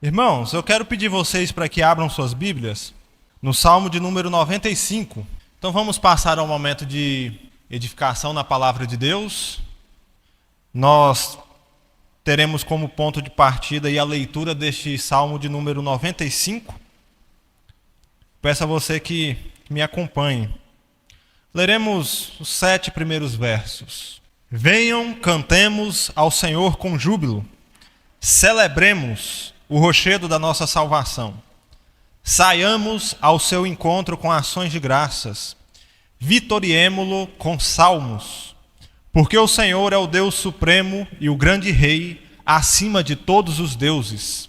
Irmãos, eu quero pedir vocês para que abram suas Bíblias no Salmo de número 95. Então vamos passar ao momento de edificação na palavra de Deus. Nós teremos como ponto de partida a leitura deste Salmo de número 95. Peço a você que me acompanhe. Leremos os 7 primeiros versos. Venham, cantemos ao Senhor com júbilo. Celebremos o rochedo da nossa salvação. Saiamos ao seu encontro com ações de graças. Vitoriemo-lo com salmos. Porque o Senhor é o Deus supremo e o grande Rei, acima de todos os deuses.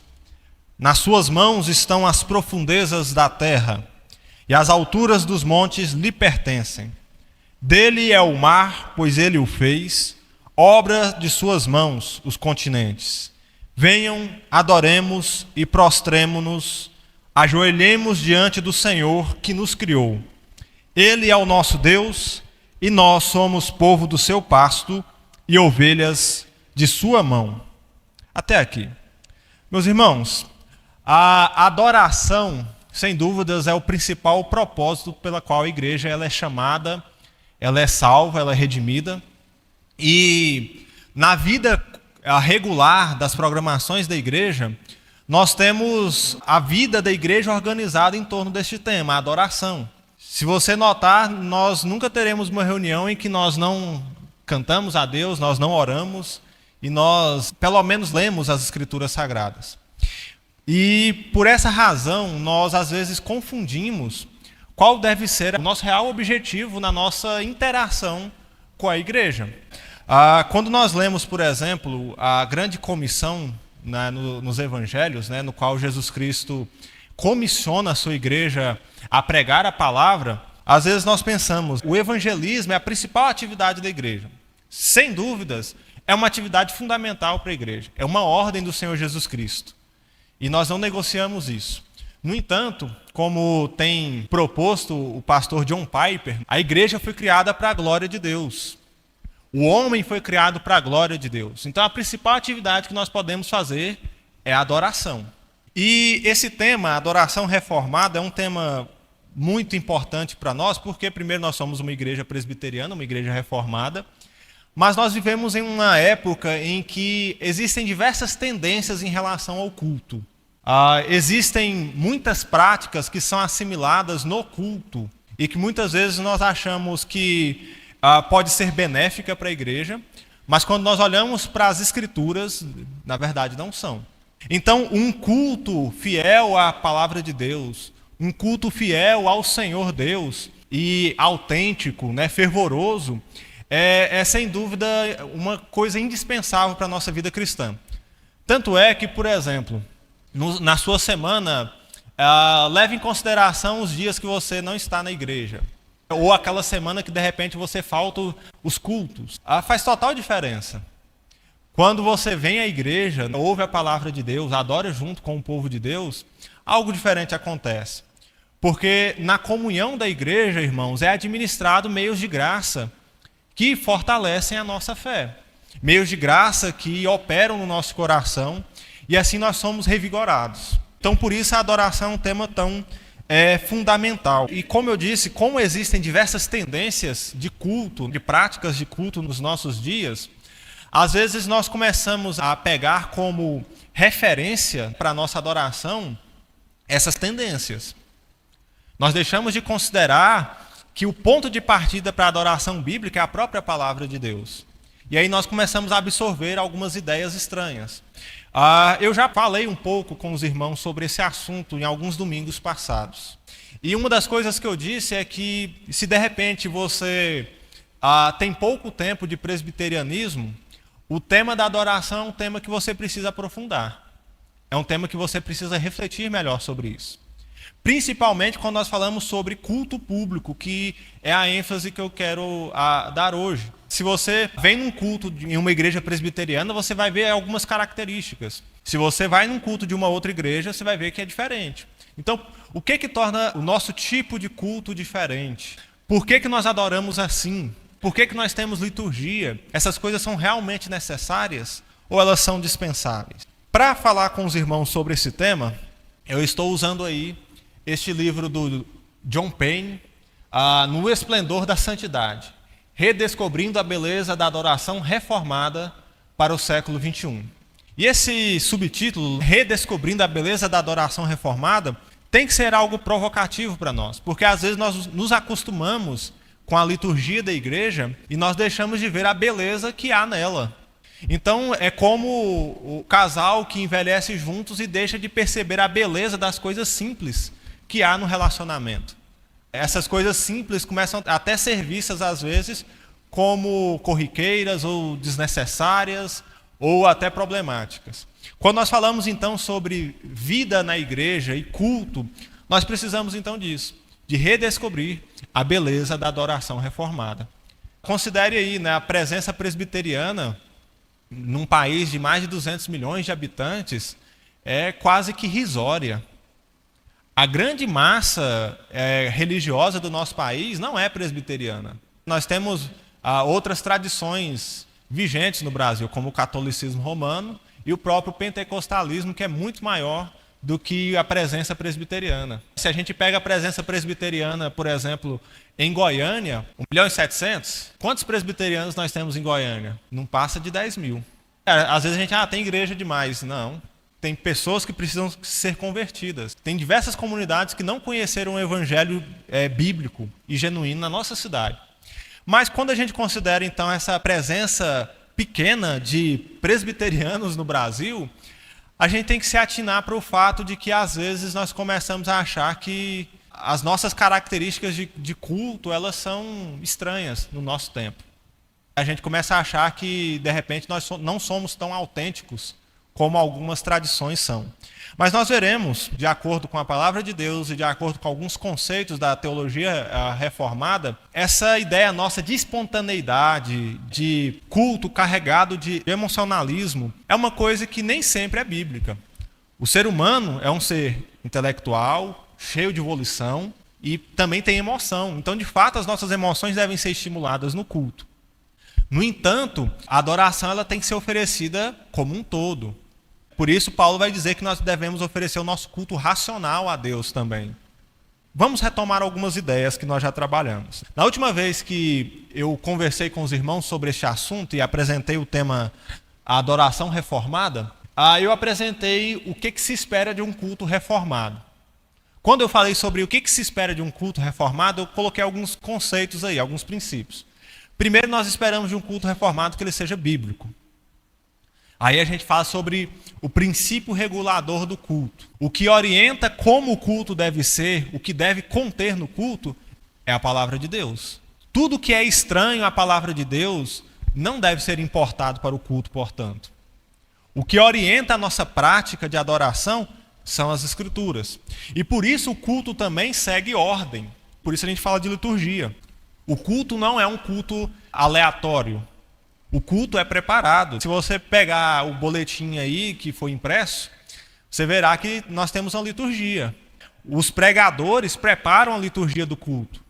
Nas suas mãos estão as profundezas da terra, e as alturas dos montes lhe pertencem. Dele é o mar, pois ele o fez, obra de suas mãos, os continentes. Venham, adoremos e prostremo-nos, ajoelhemos diante do Senhor que nos criou. Ele é o nosso Deus e nós somos povo do seu pasto e ovelhas de sua mão. Até aqui. Meus irmãos, a adoração, sem dúvidas, é o principal propósito pela qual a igreja ela é chamada, ela é salva, ela é redimida. E na vida regular das programações da igreja, nós temos a vida da igreja organizada em torno deste tema, a adoração. Se você notar, nós nunca teremos uma reunião em que nós não cantamos a Deus, nós não oramos e nós, pelo menos, lemos as Escrituras Sagradas. E por essa razão, nós às vezes confundimos qual deve ser o nosso real objetivo na nossa interação com a igreja. Quando nós lemos, por exemplo, a grande comissão nos evangelhos, no qual Jesus Cristo comissiona a sua igreja a pregar a palavra, às vezes nós pensamos, o evangelismo é a principal atividade da igreja. Sem dúvidas, é uma atividade fundamental para a igreja, é uma ordem do Senhor Jesus Cristo. E nós não negociamos isso. No entanto, como tem proposto o pastor John Piper, a igreja foi criada para a glória de Deus. O homem foi criado para a glória de Deus. Então a principal atividade que nós podemos fazer é a adoração. E esse tema, a adoração reformada, é um tema muito importante para nós, porque primeiro nós somos uma igreja presbiteriana, uma igreja reformada, mas nós vivemos em uma época em que existem diversas tendências em relação ao culto. Existem muitas práticas que são assimiladas no culto e que muitas vezes nós achamos que pode ser benéfica para a igreja, mas quando nós olhamos para as Escrituras, na verdade não são. Então, um culto fiel à palavra de Deus, um culto fiel ao Senhor Deus e autêntico, fervoroso, é sem dúvida uma coisa indispensável para a nossa vida cristã. Tanto é que, por exemplo, na sua semana, leve em consideração os dias que você não está na igreja. Ou aquela semana que de repente você falta os cultos. Faz total diferença. Quando você vem à igreja, ouve a palavra de Deus, adora junto com o povo de Deus, algo diferente acontece. Porque na comunhão da igreja, irmãos, é administrado meios de graça que fortalecem a nossa fé. Meios de graça que operam no nosso coração e assim nós somos revigorados. Então por isso a adoração é um tema tão fundamental. E como eu disse, como existem diversas tendências de culto, de práticas de culto nos nossos dias, às vezes nós começamos a pegar como referência para a nossa adoração essas tendências. Nós deixamos de considerar que o ponto de partida para a adoração bíblica é a própria palavra de Deus. E aí nós começamos a absorver algumas ideias estranhas. Eu já falei um pouco com os irmãos sobre esse assunto em alguns domingos passados. E uma das coisas que eu disse é que se de repente você tem pouco tempo de presbiterianismo, o tema da adoração é um tema que você precisa aprofundar. É um tema que você precisa refletir melhor sobre isso. Principalmente quando nós falamos sobre culto público, que é a ênfase que eu quero dar hoje. Se você vem num culto em uma igreja presbiteriana, você vai ver algumas características. Se você vai num culto de uma outra igreja, você vai ver que é diferente. Então, o que torna o nosso tipo de culto diferente? Por que nós adoramos assim? Por que nós temos liturgia? Essas coisas são realmente necessárias ou elas são dispensáveis? Para falar com os irmãos sobre esse tema, eu estou usando aí este livro do John Payne, No Esplendor da Santidade, redescobrindo a beleza da adoração reformada para o século XXI. E esse subtítulo, redescobrindo a beleza da adoração reformada, tem que ser algo provocativo para nós, porque às vezes nós nos acostumamos com a liturgia da igreja e nós deixamos de ver a beleza que há nela. Então é como o casal que envelhece juntos e deixa de perceber a beleza das coisas simples que há no relacionamento. Essas coisas simples começam até a ser vistas às vezes como corriqueiras ou desnecessárias ou até problemáticas. Quando nós falamos então sobre vida na igreja e culto, nós precisamos então disso, de redescobrir a beleza da adoração reformada. Considere aí, a presença presbiteriana num país de mais de 200 milhões de habitantes é quase que irrisória. A grande massa religiosa do nosso país não é presbiteriana. Nós temos outras tradições vigentes no Brasil, como o catolicismo romano e o próprio pentecostalismo, que é muito maior do que a presença presbiteriana. Se a gente pega a presença presbiteriana, por exemplo, em Goiânia, 1.700.000, quantos presbiterianos nós temos em Goiânia? Não passa de 10 mil. Às vezes a gente, tem igreja demais. Não. Tem pessoas que precisam ser convertidas. Tem diversas comunidades que não conheceram o evangelho bíblico e genuíno na nossa cidade. Mas quando a gente considera, então, essa presença pequena de presbiterianos no Brasil, a gente tem que se atinar para o fato de que, às vezes, nós começamos a achar que as nossas características de culto, elas são estranhas no nosso tempo. A gente começa a achar que, de repente, nós não somos tão autênticos como algumas tradições são. Mas nós veremos, de acordo com a palavra de Deus e de acordo com alguns conceitos da teologia reformada, essa ideia nossa de espontaneidade, de culto carregado de emocionalismo, é uma coisa que nem sempre é bíblica. O ser humano é um ser intelectual, cheio de volição e também tem emoção. Então, de fato, as nossas emoções devem ser estimuladas no culto. No entanto, a adoração ela tem que ser oferecida como um todo. Por isso, Paulo vai dizer que nós devemos oferecer o nosso culto racional a Deus também. Vamos retomar algumas ideias que nós já trabalhamos. Na última vez que eu conversei com os irmãos sobre este assunto e apresentei o tema a adoração reformada, eu apresentei o que se espera de um culto reformado. Quando eu falei sobre o que se espera de um culto reformado, eu coloquei alguns conceitos aí, alguns princípios. Primeiro, nós esperamos de um culto reformado que ele seja bíblico. Aí a gente fala sobre o princípio regulador do culto. O que orienta como o culto deve ser, o que deve conter no culto, é a palavra de Deus. Tudo que é estranho à palavra de Deus não deve ser importado para o culto, portanto. O que orienta a nossa prática de adoração são as Escrituras. E por isso o culto também segue ordem. Por isso a gente fala de liturgia. O culto não é um culto aleatório. O culto é preparado. Se você pegar o boletim aí que foi impresso, você verá que nós temos uma liturgia. Os pregadores preparam a liturgia do culto,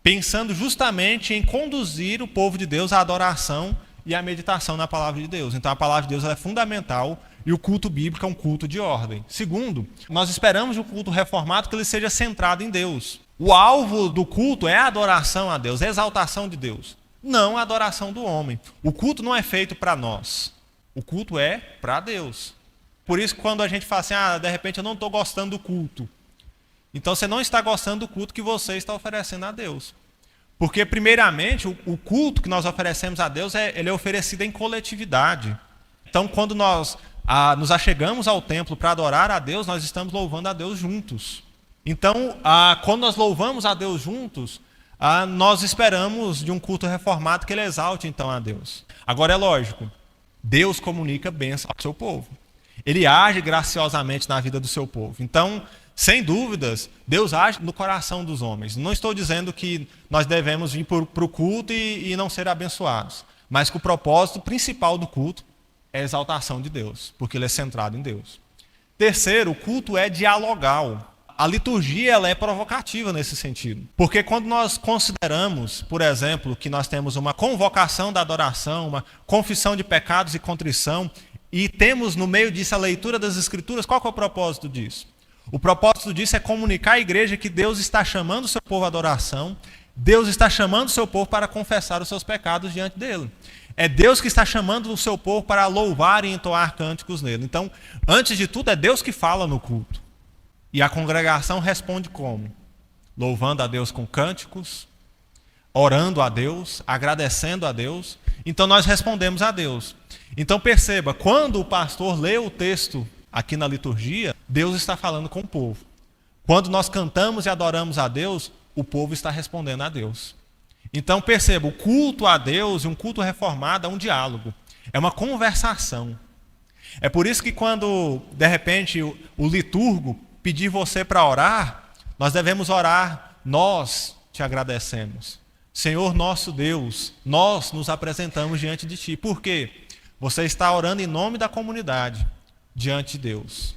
pensando justamente em conduzir o povo de Deus à adoração e à meditação na palavra de Deus. Então a palavra de Deus é fundamental e o culto bíblico é um culto de ordem. Segundo, nós esperamos de um culto reformado que ele seja centrado em Deus. O alvo do culto é a adoração a Deus, a exaltação de Deus. Não a adoração do homem. O culto não é feito para nós. O culto é para Deus. Por isso, quando a gente fala assim, de repente eu não estou gostando do culto. Então, você não está gostando do culto que você está oferecendo a Deus. Porque, primeiramente, o culto que nós oferecemos a Deus, ele é oferecido em coletividade. Então, quando nós nos achegamos ao templo para adorar a Deus, nós estamos louvando a Deus juntos. Então, quando nós louvamos a Deus juntos, nós esperamos de um culto reformado que ele exalte então a Deus. Agora é lógico, Deus comunica bênção ao seu povo. Ele age graciosamente na vida do seu povo. Então, sem dúvidas, Deus age no coração dos homens. Não estou dizendo que nós devemos vir para o culto e não ser abençoados. Mas que o propósito principal do culto é a exaltação de Deus, porque ele é centrado em Deus. Terceiro, o culto é dialogal. A liturgia ela é provocativa nesse sentido. Porque quando nós consideramos, por exemplo, que nós temos uma convocação da adoração, uma confissão de pecados e contrição, e temos no meio disso a leitura das Escrituras, qual que é o propósito disso? O propósito disso é comunicar à igreja que Deus está chamando o seu povo à adoração, Deus está chamando o seu povo para confessar os seus pecados diante dele. É Deus que está chamando o seu povo para louvar e entoar cânticos nele. Então, antes de tudo, é Deus que fala no culto. E a congregação responde como? Louvando a Deus com cânticos, orando a Deus, agradecendo a Deus. Então, nós respondemos a Deus. Então, perceba, quando o pastor lê o texto aqui na liturgia, Deus está falando com o povo. Quando nós cantamos e adoramos a Deus, o povo está respondendo a Deus. Então perceba, o culto a Deus e um culto reformado é um diálogo, é uma conversação. É por isso que quando, de repente, o liturgo pedir você para orar, nós devemos orar, nós te agradecemos. Senhor nosso Deus, nós nos apresentamos diante de Ti. Por quê? Você está orando em nome da comunidade, diante de Deus.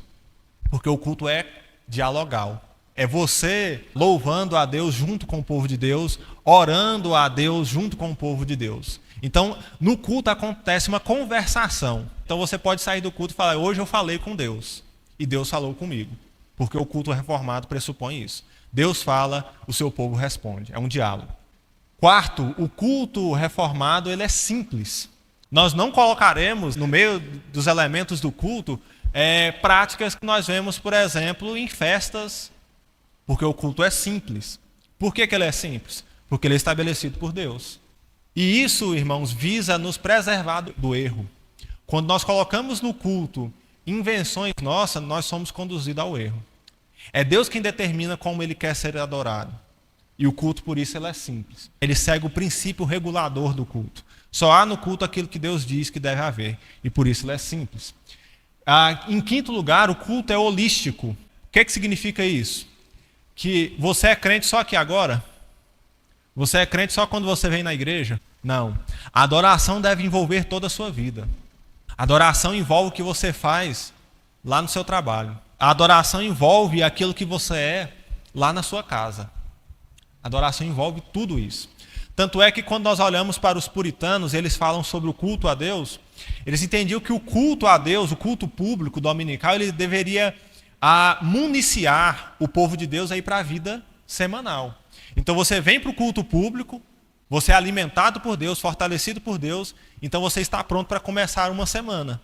Porque o culto é dialogal. É você louvando a Deus junto com o povo de Deus, orando a Deus junto com o povo de Deus. Então, no culto acontece uma conversação. Então você pode sair do culto e falar, hoje eu falei com Deus, e Deus falou comigo. Porque o culto reformado pressupõe isso. Deus fala, o seu povo responde. É um diálogo. Quarto, o culto reformado ele é simples. Nós não colocaremos no meio dos elementos do culto práticas que nós vemos, por exemplo, em festas, porque o culto é simples. Por que ele é simples? Porque ele é estabelecido por Deus. E isso, irmãos, visa nos preservar do erro. Quando nós colocamos no culto invenções nossas, nós somos conduzidos ao erro. É Deus quem determina como ele quer ser adorado. E o culto, por isso, ele é simples. Ele segue o princípio regulador do culto. Só há no culto aquilo que Deus diz que deve haver. E por isso ele é simples. Em quinto lugar, o culto é holístico. O que significa isso? Que você é crente só aqui agora? Você é crente só quando você vem na igreja? Não. A adoração deve envolver toda a sua vida. A adoração envolve o que você faz lá no seu trabalho. A adoração envolve aquilo que você é lá na sua casa. A adoração envolve tudo isso. Tanto é que quando nós olhamos para os puritanos, eles falam sobre o culto a Deus, eles entendiam que o culto a Deus, o culto público dominical, ele deveria municiar o povo de Deus aí para a vida semanal. Então você vem para o culto público, você é alimentado por Deus, fortalecido por Deus, então você está pronto para começar uma semana.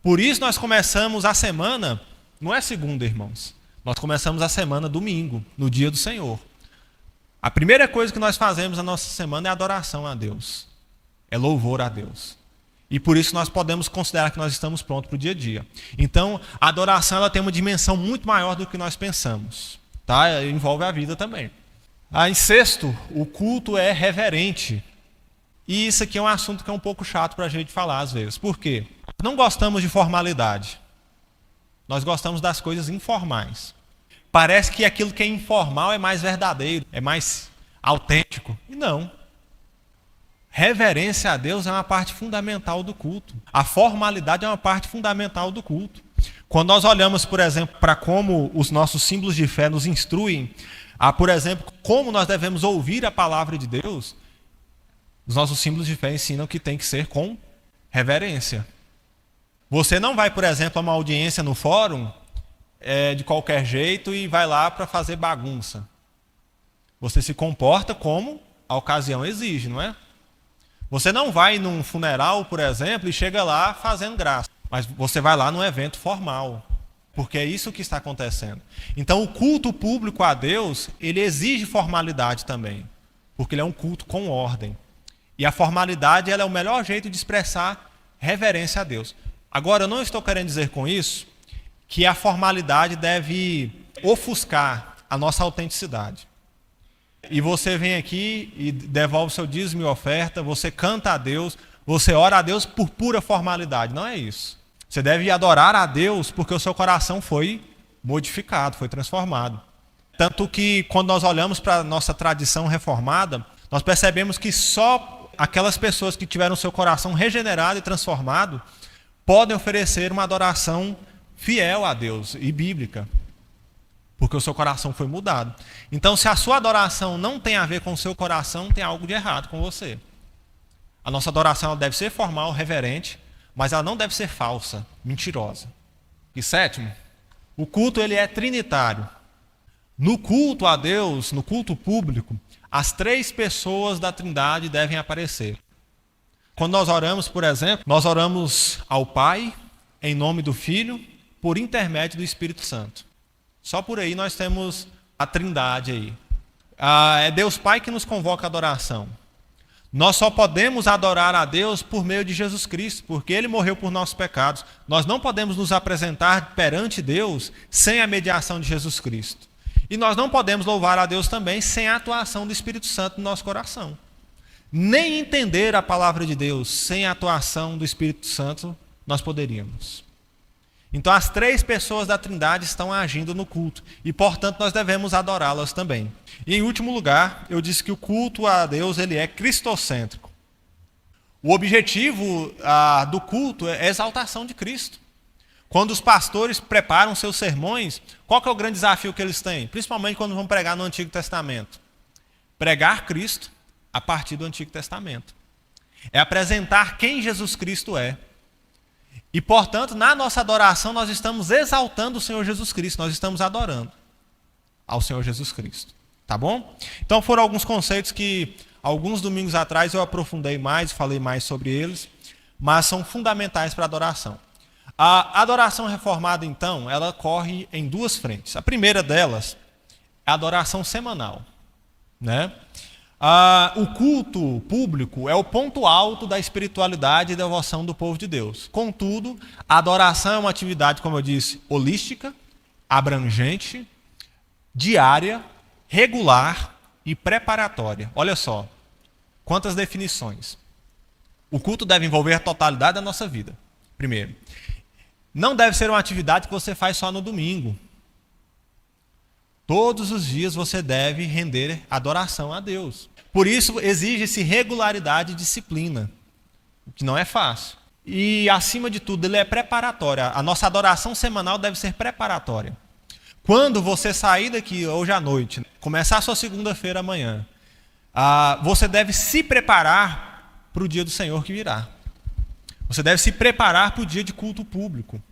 Por isso nós começamos a semana, não é segunda, irmãos, nós começamos a semana domingo, no dia do Senhor. A primeira coisa que nós fazemos na nossa semana é adoração a Deus, é louvor a Deus. E por isso nós podemos considerar que nós estamos prontos para o dia a dia. Então, a adoração ela tem uma dimensão muito maior do que nós pensamos. Tá? Envolve a vida também. Em sexto, o culto é reverente. E isso aqui é um assunto que é um pouco chato para a gente falar às vezes. Por quê? Não gostamos de formalidade. Nós gostamos das coisas informais. Parece que aquilo que é informal é mais verdadeiro, é mais autêntico. E não. Reverência a Deus é uma parte fundamental do culto. A formalidade é uma parte fundamental do culto. Quando nós olhamos, por exemplo, para como os nossos símbolos de fé nos instruem, por exemplo, como nós devemos ouvir a palavra de Deus, os nossos símbolos de fé ensinam que tem que ser com reverência. Você não vai, por exemplo, a uma audiência no fórum de qualquer jeito e vai lá para fazer bagunça. Você se comporta como a ocasião exige, não é? Você não vai num funeral, por exemplo, e chega lá fazendo graça. Mas você vai lá num evento formal. Porque é isso que está acontecendo. Então o culto público a Deus, ele exige formalidade também. Porque ele é um culto com ordem. E a formalidade ela é o melhor jeito de expressar reverência a Deus. Agora, eu não estou querendo dizer com isso que a formalidade deve ofuscar a nossa autenticidade. E você vem aqui e devolve seu dízimo e oferta, você canta a Deus, você ora a Deus por pura formalidade. Não é isso. Você deve adorar a Deus porque o seu coração foi modificado, foi transformado. Tanto que quando nós olhamos para a nossa tradição reformada, nós percebemos que só aquelas pessoas que tiveram seu coração regenerado e transformado podem oferecer uma adoração fiel a Deus e bíblica. Porque o seu coração foi mudado. Então, se a sua adoração não tem a ver com o seu coração, tem algo de errado com você. A nossa adoração ela deve ser formal, reverente, mas ela não deve ser falsa, mentirosa. E sétimo, o culto ele é trinitário. No culto a Deus, no culto público, as 3 pessoas da Trindade devem aparecer. Quando nós oramos, por exemplo, nós oramos ao Pai, em nome do Filho, por intermédio do Espírito Santo. Só por aí nós temos a Trindade aí. É Deus Pai que nos convoca à adoração. Nós só podemos adorar a Deus por meio de Jesus Cristo, porque Ele morreu por nossos pecados. Nós não podemos nos apresentar perante Deus sem a mediação de Jesus Cristo. E nós não podemos louvar a Deus também sem a atuação do Espírito Santo no nosso coração. Nem entender a palavra de Deus sem a atuação do Espírito Santo nós poderíamos. Então as 3 pessoas da Trindade estão agindo no culto e, portanto, nós devemos adorá-las também. E, em último lugar, eu disse que o culto a Deus ele é cristocêntrico. O objetivo do culto é a exaltação de Cristo. Quando os pastores preparam seus sermões, qual que é o grande desafio que eles têm? Principalmente quando vão pregar no Antigo Testamento. Pregar Cristo a partir do Antigo Testamento. É apresentar quem Jesus Cristo é. E, portanto, na nossa adoração, nós estamos exaltando o Senhor Jesus Cristo, nós estamos adorando ao Senhor Jesus Cristo. Tá bom? Então, foram alguns conceitos que, alguns domingos atrás, eu aprofundei mais, falei mais sobre eles, mas são fundamentais para a adoração. A adoração reformada, então, ela corre em 2 frentes. A primeira delas é a adoração semanal, né? O culto público é o ponto alto da espiritualidade e devoção do povo de Deus. Contudo, a adoração é uma atividade, como eu disse, holística, abrangente, diária, regular e preparatória. Olha só, quantas definições. O culto deve envolver a totalidade da nossa vida, primeiro. Não deve ser uma atividade que você faz só no domingo. Todos os dias você deve render adoração a Deus. Por isso, exige-se regularidade e disciplina, o que não é fácil. E, acima de tudo, ele é preparatória. A nossa adoração semanal deve ser preparatória. Quando você sair daqui hoje à noite, começar a sua segunda-feira amanhã, você deve se preparar para o dia do Senhor que virá. Você deve se preparar para o dia de culto público.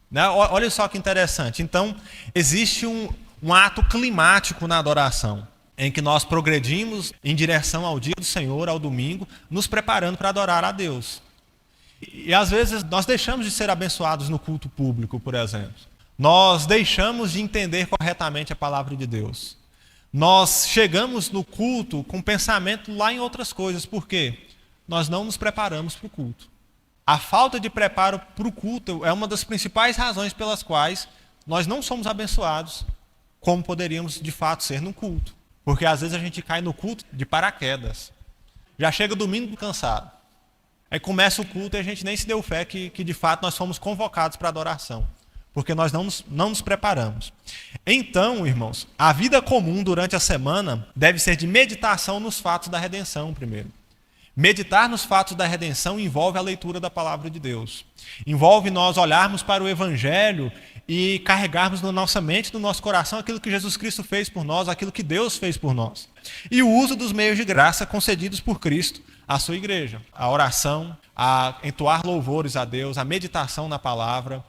Né? Olha só que interessante. Então, existe um ato climático na adoração, em que nós progredimos em direção ao dia do Senhor, ao domingo, nos preparando para adorar a Deus. E às vezes nós deixamos de ser abençoados no culto público, por exemplo. Nós deixamos de entender corretamente a palavra de Deus. Nós chegamos no culto com pensamento lá em outras coisas. Por quê? Nós não nos preparamos para o culto. A falta de preparo para o culto é uma das principais razões pelas quais nós não somos abençoados como poderíamos de fato ser no culto. Porque às vezes a gente cai no culto de paraquedas. Já chega domingo cansado. Aí começa o culto e a gente nem se deu fé que de fato nós fomos convocados para a adoração. Porque nós não nos preparamos. Então, irmãos, a vida comum durante a semana deve ser de meditação nos fatos da redenção primeiro. Meditar nos fatos da redenção envolve a leitura da palavra de Deus. Envolve nós olharmos para o Evangelho e carregarmos na nossa mente, no nosso coração, aquilo que Jesus Cristo fez por nós, aquilo que Deus fez por nós. E o uso dos meios de graça concedidos por Cristo à sua igreja. A oração, a entoar louvores a Deus, a meditação na palavra.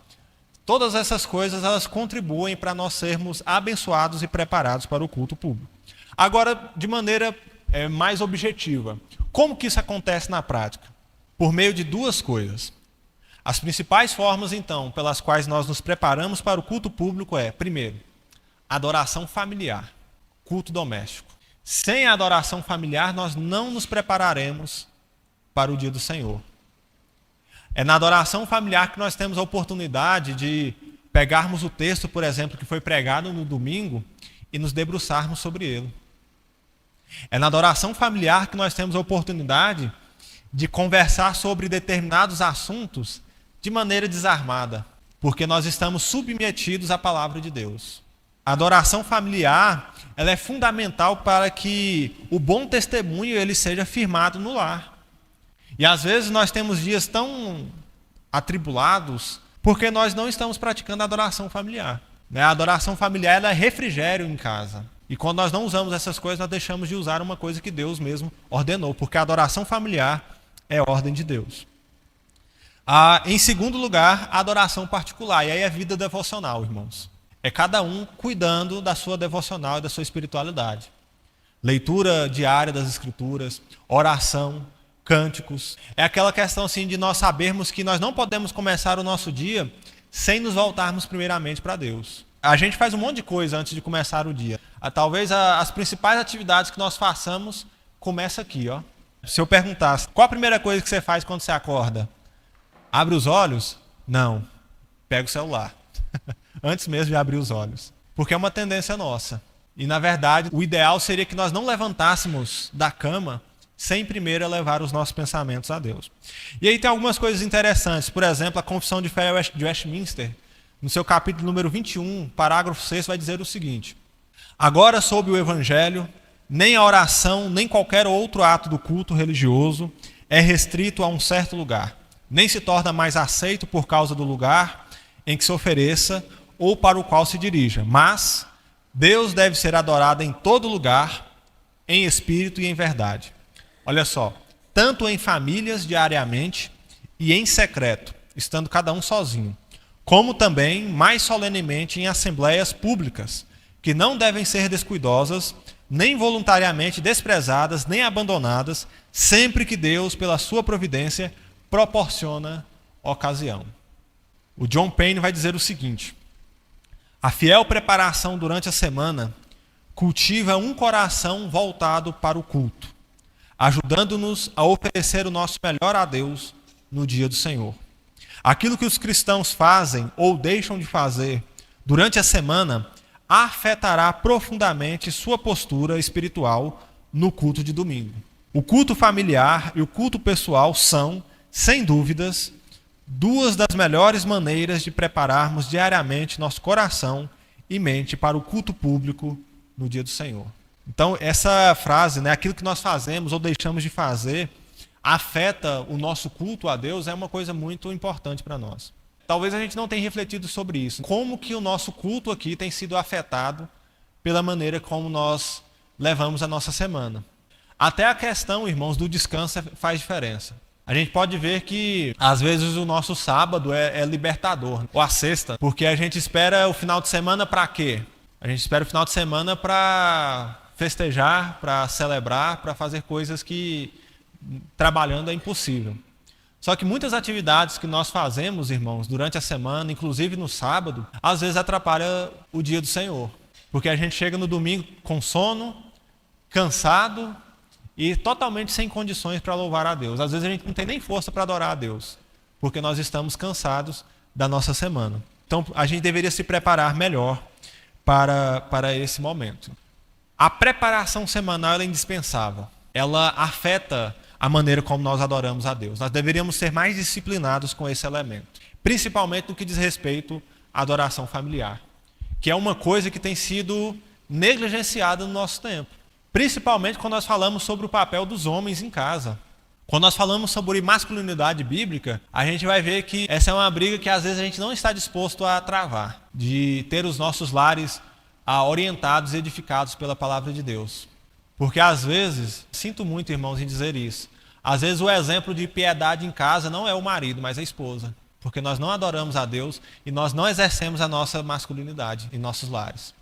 Todas essas coisas, elas contribuem para nós sermos abençoados e preparados para o culto público. Agora, de maneira mais objetiva, como que isso acontece na prática? Por meio de 2 coisas. As principais formas, então, pelas quais nós nos preparamos para o culto público é, primeiro, adoração familiar, culto doméstico. Sem a adoração familiar, nós não nos prepararemos para o dia do Senhor. É na adoração familiar que nós temos a oportunidade de pegarmos o texto, por exemplo, que foi pregado no domingo e nos debruçarmos sobre ele. É na adoração familiar que nós temos a oportunidade de conversar sobre determinados assuntos de maneira desarmada, porque nós estamos submetidos à palavra de Deus. A adoração familiar, ela é fundamental para que o bom testemunho ele seja firmado no lar. E às vezes nós temos dias tão atribulados porque nós não estamos praticando a adoração familiar. A adoração familiar ela é refrigério em casa. E quando nós não usamos essas coisas, nós deixamos de usar uma coisa que Deus mesmo ordenou, porque a adoração familiar é ordem de Deus. Em segundo lugar, a adoração particular. E aí é vida devocional, irmãos. É cada um cuidando da sua devocional e da sua espiritualidade. Leitura diária das Escrituras, oração, cânticos. É aquela questão assim de nós sabermos que nós não podemos começar o nosso dia sem nos voltarmos primeiramente para Deus. A gente faz um monte de coisa antes de começar o dia. Talvez as principais atividades que nós façamos começam aqui, ó. Se eu perguntasse, qual a primeira coisa que você faz quando você acorda? Abre os olhos? Não. Pega o celular. Antes mesmo de abrir os olhos. Porque é uma tendência nossa. E, na verdade, o ideal seria que nós não levantássemos da cama sem primeiro levar os nossos pensamentos a Deus. E aí tem algumas coisas interessantes. Por exemplo, a Confissão de Fé de Westminster, no seu capítulo número 21, parágrafo 6, vai dizer o seguinte: agora, sob o Evangelho, nem a oração, nem qualquer outro ato do culto religioso é restrito a um certo lugar, nem se torna mais aceito por causa do lugar em que se ofereça ou para o qual se dirija, mas Deus deve ser adorado em todo lugar, em espírito e em verdade. Olha só, tanto em famílias diariamente e em secreto, estando cada um sozinho, como também mais solenemente em assembleias públicas, que não devem ser descuidosas, nem voluntariamente desprezadas, nem abandonadas, sempre que Deus, pela sua providência, proporciona ocasião. O John Payne vai dizer o seguinte: a fiel preparação durante a semana cultiva um coração voltado para o culto, ajudando-nos a oferecer o nosso melhor a Deus no dia do Senhor. Aquilo que os cristãos fazem ou deixam de fazer durante a semana afetará profundamente sua postura espiritual no culto de domingo. O culto familiar e o culto pessoal são, sem dúvidas, duas das melhores maneiras de prepararmos diariamente nosso coração e mente para o culto público no dia do Senhor. Então, essa frase, aquilo que nós fazemos ou deixamos de fazer, afeta o nosso culto a Deus, é uma coisa muito importante para nós. Talvez a gente não tenha refletido sobre isso. Como que o nosso culto aqui tem sido afetado pela maneira como nós levamos a nossa semana. Até a questão, irmãos, do descanso faz diferença. A gente pode ver que, às vezes, o nosso sábado é libertador, ou a sexta, porque a gente espera o final de semana para quê? A gente espera o final de semana para festejar, para celebrar, para fazer coisas que trabalhando é impossível. Só que muitas atividades que nós fazemos, irmãos, durante a semana, inclusive no sábado, às vezes atrapalha o dia do Senhor. Porque a gente chega no domingo com sono, cansado e totalmente sem condições para louvar a Deus. Às vezes a gente não tem nem força para adorar a Deus, porque nós estamos cansados da nossa semana. Então a gente deveria se preparar melhor para esse momento. A preparação semanal é indispensável. Ela afeta a maneira como nós adoramos a Deus. Nós deveríamos ser mais disciplinados com esse elemento, principalmente no que diz respeito à adoração familiar, que é uma coisa que tem sido negligenciada no nosso tempo, principalmente quando nós falamos sobre o papel dos homens em casa. Quando nós falamos sobre masculinidade bíblica, a gente vai ver que essa é uma briga que às vezes a gente não está disposto a travar, de ter os nossos lares orientados e edificados pela palavra de Deus. Porque às vezes, sinto muito, irmãos, em dizer isso, às vezes o exemplo de piedade em casa não é o marido, mas a esposa. Porque nós não adoramos a Deus e nós não exercemos a nossa masculinidade em nossos lares.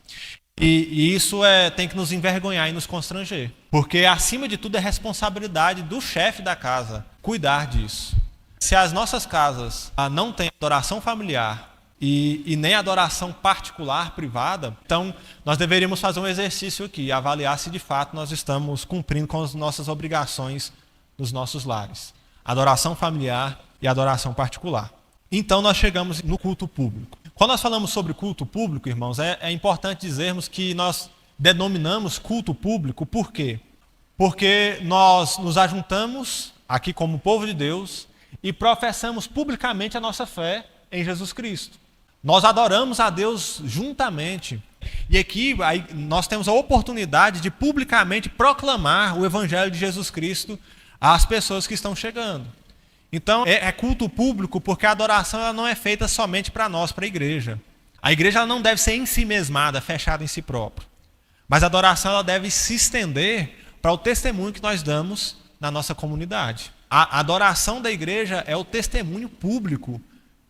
E isso tem que nos envergonhar e nos constranger. Porque, acima de tudo, é responsabilidade do chefe da casa cuidar disso. Se as nossas casas não têm adoração familiar e nem adoração particular, privada, então nós deveríamos fazer um exercício aqui, avaliar se de fato nós estamos cumprindo com as nossas obrigações nos nossos lares. Adoração familiar e adoração particular. Então nós chegamos no culto público. Quando nós falamos sobre culto público, irmãos, é importante dizermos que nós denominamos culto público por quê? Porque nós nos ajuntamos aqui como povo de Deus e professamos publicamente a nossa fé em Jesus Cristo. Nós adoramos a Deus juntamente. E aqui nós temos a oportunidade de publicamente proclamar o Evangelho de Jesus Cristo às pessoas que estão chegando. Então, é culto público porque a adoração ela não é feita somente para nós, para a igreja. A igreja ela não deve ser em si mesmada, fechada em si própria. Mas a adoração ela deve se estender para o testemunho que nós damos na nossa comunidade. A adoração da igreja é o testemunho público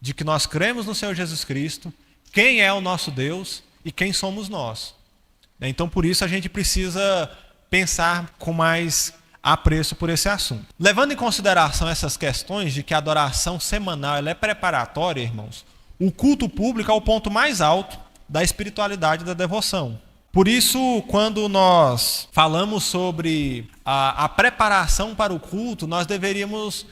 de que nós cremos no Senhor Jesus Cristo, quem é o nosso Deus e quem somos nós. Então, por isso, a gente precisa pensar com mais apreço por esse assunto. Levando em consideração essas questões de que a adoração semanal ela é preparatória, irmãos, o culto público é o ponto mais alto da espiritualidade da devoção. Por isso, quando nós falamos sobre a preparação para o culto, nós deveríamos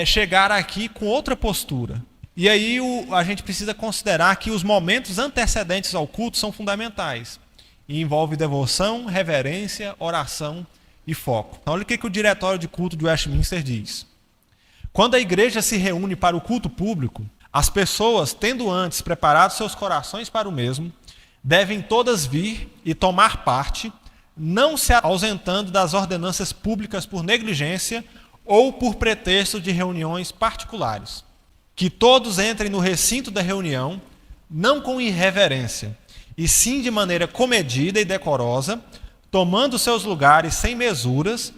chegar aqui com outra postura. E aí a gente precisa considerar que os momentos antecedentes ao culto são fundamentais. E envolve devoção, reverência, oração e foco. Então, olha o que o diretório de culto de Westminster diz. Quando a igreja se reúne para o culto público, as pessoas, tendo antes preparado seus corações para o mesmo, devem todas vir e tomar parte, não se ausentando das ordenanças públicas por negligência ou por pretexto de reuniões particulares. Que todos entrem no recinto da reunião, não com irreverência, e sim de maneira comedida e decorosa, tomando seus lugares sem mesuras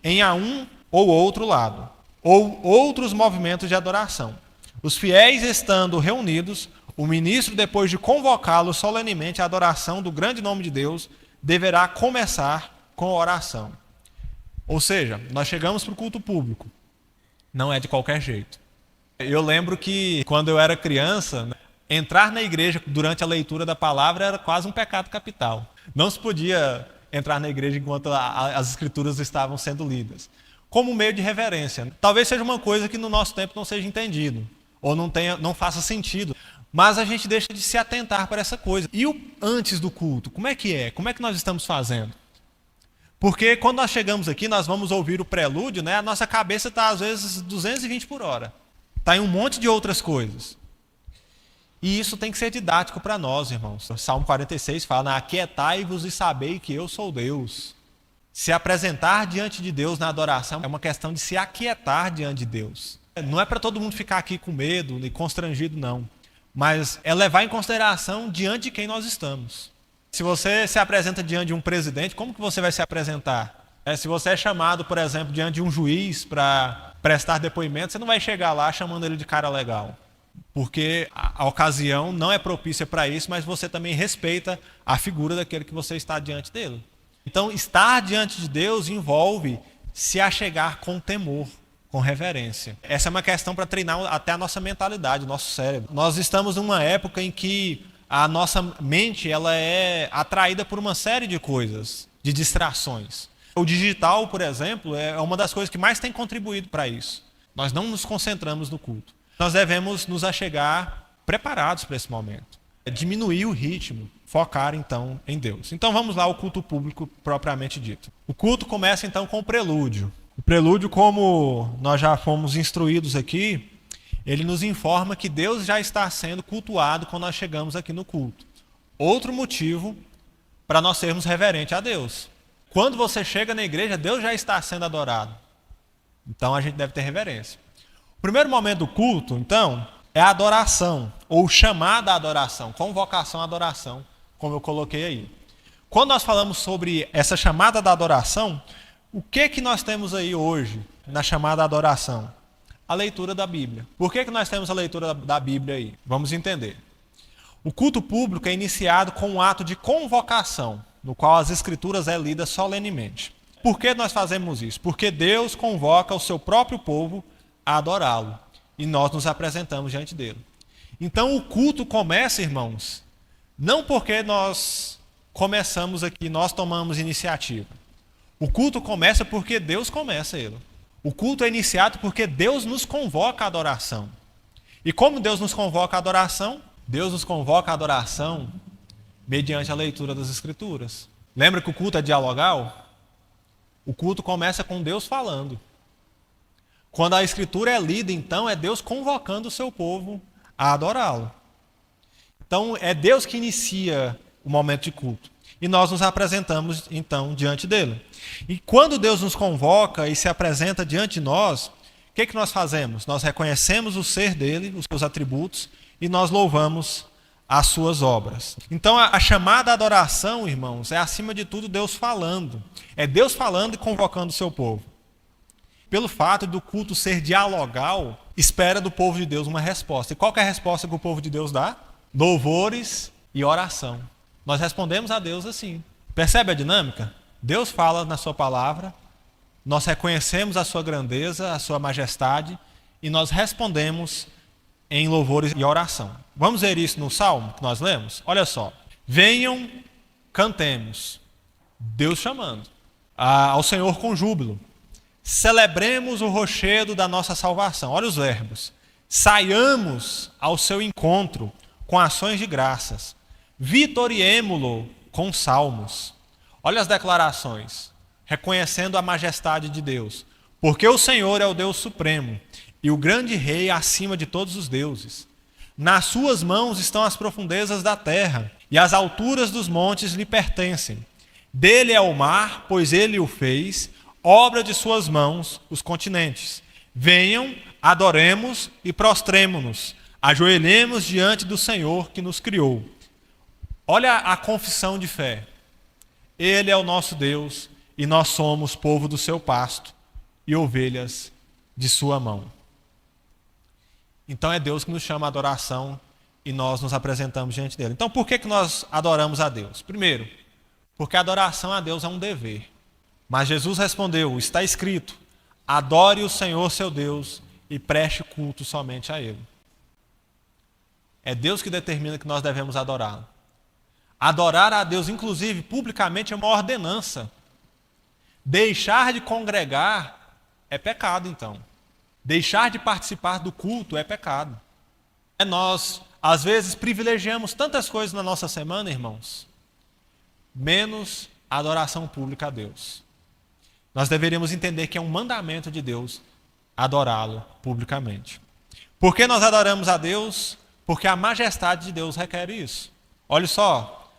em a um ou outro lado, ou outros movimentos de adoração. Os fiéis estando reunidos, o ministro, depois de convocá-los solenemente à adoração do grande nome de Deus, deverá começar com a oração. Ou seja, nós chegamos para o culto público. Não é de qualquer jeito. Eu lembro que, quando eu era criança, entrar na igreja durante a leitura da palavra era quase um pecado capital. Não se podia entrar na igreja enquanto as escrituras estavam sendo lidas. Como meio de reverência. Talvez seja uma coisa que no nosso tempo não seja entendido, ou não faça sentido. Mas a gente deixa de se atentar para essa coisa. E o antes do culto, como é que é? Como é que nós estamos fazendo? Porque quando nós chegamos aqui, nós vamos ouvir o prelúdio, né? A nossa cabeça está às vezes 220 por hora. Está em um monte de outras coisas. E isso tem que ser didático para nós, irmãos. O Salmo 46 fala: aquietai-vos e sabei que eu sou Deus. Se apresentar diante de Deus na adoração é uma questão de se aquietar diante de Deus. Não é para todo mundo ficar aqui com medo e constrangido, não. Mas é levar em consideração diante de quem nós estamos. Se você se apresenta diante de um presidente, como que você vai se apresentar? Se você é chamado, por exemplo, diante de um juiz para prestar depoimento, você não vai chegar lá chamando ele de cara legal. Porque a ocasião não é propícia para isso, mas você também respeita a figura daquele que você está diante dele. Então, estar diante de Deus envolve se achegar com temor, com reverência. Essa é uma questão para treinar até a nossa mentalidade, o nosso cérebro. Nós estamos numa época em que a nossa mente ela é atraída por uma série de coisas, de distrações. O digital, por exemplo, é uma das coisas que mais tem contribuído para isso. Nós não nos concentramos no culto. Nós devemos nos achegar preparados para esse momento. Diminuir o ritmo, focar então em Deus. Então vamos lá ao culto público propriamente dito. O culto começa então com o prelúdio. O prelúdio, como nós já fomos instruídos aqui, ele nos informa que Deus já está sendo cultuado quando nós chegamos aqui no culto. Outro motivo para nós sermos reverentes a Deus. Quando você chega na igreja, Deus já está sendo adorado. Então a gente deve ter reverência. O primeiro momento do culto, então, é a adoração, ou chamada adoração, convocação à adoração, como eu coloquei aí. Quando nós falamos sobre essa chamada da adoração, o que nós temos aí hoje na chamada adoração? A leitura da Bíblia. Por que nós temos a leitura da Bíblia aí? Vamos entender. O culto público é iniciado com um ato de convocação, no qual as Escrituras é lida solenemente. Por que nós fazemos isso? Porque Deus convoca o seu próprio povo a adorá-lo. E nós nos apresentamos diante dele. Então o culto começa, irmãos, não porque nós começamos aqui, nós tomamos iniciativa. O culto começa porque Deus começa ele. O culto é iniciado porque Deus nos convoca à adoração. E como Deus nos convoca à adoração? Deus nos convoca à adoração mediante a leitura das Escrituras. Lembra que o culto é dialogal? O culto começa com Deus falando. Quando a Escritura é lida, então, é Deus convocando o seu povo a adorá-lo. Então, é Deus que inicia o momento de culto. E nós nos apresentamos, então, diante dele. E quando Deus nos convoca e se apresenta diante de nós, o que nós fazemos? Nós reconhecemos o ser dele, os seus atributos, e nós louvamos as suas obras. Então, a chamada adoração, irmãos, é acima de tudo Deus falando. É Deus falando e convocando o seu povo. pelo fato do culto ser dialogal, espera do povo de Deus uma resposta. E qual que é a resposta que o povo de Deus dá? Louvores e oração. Nós respondemos a Deus assim. Percebe a dinâmica? Deus fala na sua palavra, nós reconhecemos a sua grandeza, a sua majestade, e nós respondemos em louvores e oração. Vamos ver isso no Salmo que nós lemos? Olha só. Venham, cantemos. Deus chamando. Ao Senhor com júbilo. Celebremos o rochedo da nossa salvação. Olha os verbos. Saiamos ao seu encontro com ações de graças. Vitoriemo-lo com salmos. Olha as declarações. Reconhecendo a majestade de Deus. Porque o Senhor é o Deus supremo e o grande rei acima de todos os deuses. Nas suas mãos estão as profundezas da terra e as alturas dos montes lhe pertencem. Dele é o mar, pois ele o fez, obra de suas mãos, os continentes. Venham, adoremos e prostremo-nos, ajoelhemos diante do Senhor que nos criou. Olha a confissão de fé. Ele é o nosso Deus e nós somos povo do seu pasto e ovelhas de sua mão. Então é Deus que nos chama à adoração e nós nos apresentamos diante dele. Então por que nós adoramos a Deus? Primeiro, porque a adoração a Deus é um dever. Mas Jesus respondeu, está escrito, adore o Senhor seu Deus e preste culto somente a Ele. É Deus que determina que nós devemos adorá-lo. Adorar a Deus, inclusive, publicamente, é uma ordenança. Deixar de congregar é pecado, então. Deixar de participar do culto é pecado. Nós, às vezes, privilegiamos tantas coisas na nossa semana, irmãos, menos a adoração pública a Deus. Nós deveríamos entender que é um mandamento de Deus adorá-lo publicamente. Por que nós adoramos a Deus? Porque a majestade de Deus requer isso. Olha só,